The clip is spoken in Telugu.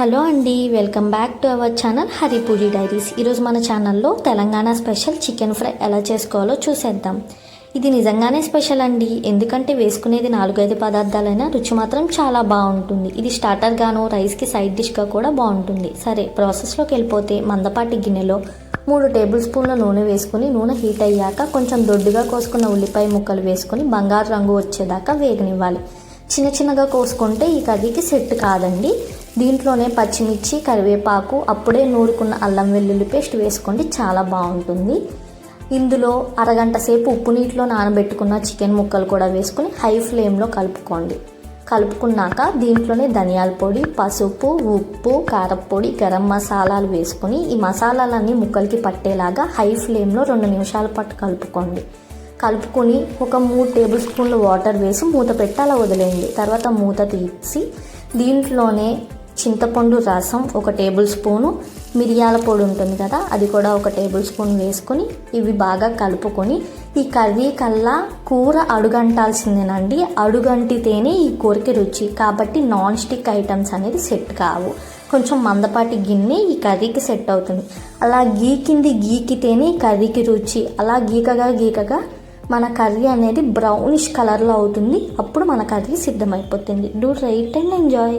హలో అండి, welcome back to our channel Haripuri diaries. ఈరోజు మన ఛానల్లో తెలంగాణ స్పెషల్ చికెన్ ఫ్రై ఎలా చేసుకోవాలో చూసేద్దాం. ఇది నిజంగానే స్పెషల్ అండి, ఎందుకంటే వేసుకునేది 4-5 పదార్థాలైనా రుచి మాత్రం చాలా బాగుంటుంది. ఇది స్టార్టర్గాను, రైస్కి సైడ్ డిష్గా కూడా బాగుంటుంది. సరే, ప్రాసెస్లోకి వెళ్ళిపోతే మందపాటి గిన్నెలో 3 టేబుల్ స్పూన్ల నూనె వేసుకుని నూనె హీట్ అయ్యాక కొంచెం దొడ్డుగా కోసుకున్న ఉల్లిపాయ ముక్కలు వేసుకుని బంగారు రంగు వచ్చేదాకా వేగనివ్వాలి. చిన్న చిన్నగా కోసుకుంటే ఈ కర్రీకి సెట్ కాదండి. దీంట్లోనే పచ్చిమిర్చి, కరివేపాకు, అప్పుడే నూరుకున్న అల్లం వెల్లుల్లి పేస్ట్ వేసుకోండి, చాలా బాగుంటుంది. ఇందులో అరగంట సేపు ఉప్పు నీటిలో నానబెట్టుకున్న చికెన్ ముక్కలు కూడా వేసుకుని హై ఫ్లేమ్లో కలుపుకోండి. కలుపుకున్నాక దీంట్లోనే ధనియాల పొడి, పసుపు, ఉప్పు, కారపొడి, గరం మసాలాలు వేసుకుని ఈ మసాలాలన్నీ ముక్కలకి పట్టేలాగా హై ఫ్లేమ్లో 2 నిమిషాల పాటు కలుపుకోండి. కలుపుకొని ఒక 3 టేబుల్ స్పూన్లు వాటర్ వేసి మూత పెట్టి అలా వదిలేయండి. తర్వాత మూత తీసి దీంట్లోనే చింతపండు రసం 1 టేబుల్ స్పూను, మిరియాల పొడి ఉంటుంది కదా, అది కూడా 1 టేబుల్ స్పూన్ వేసుకొని ఇవి బాగా కలుపుకొని ఈ కర్రీ కల్లా కూర అడుగంటాల్సిందేనండి. అడుగంటితేనే ఈ కూరకి రుచి, కాబట్టి నాన్ స్టిక్ ఐటమ్స్ అనేది సెట్ కావు. కొంచెం మందపాటి గిన్నె ఈ కర్రీకి సెట్ అవుతుంది. అలా గీకితేనే ఈ కర్రీకి రుచి. అలా గీకగా మన కర్రీ అనేది బ్రౌనిష్ కలర్లో అవుతుంది. అప్పుడు మన కర్రీ సిద్ధమైపోతుంది. Do try it and enjoy.